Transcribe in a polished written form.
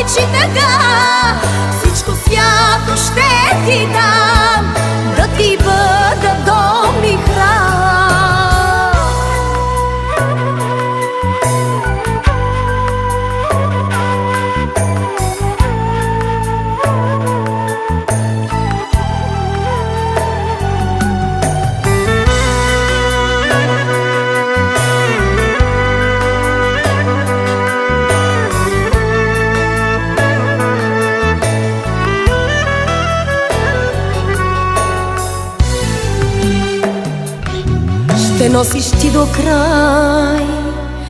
очи тъга, всичко свято ще ти дам, да ти бъда дом и храм. Ще носиш ти до край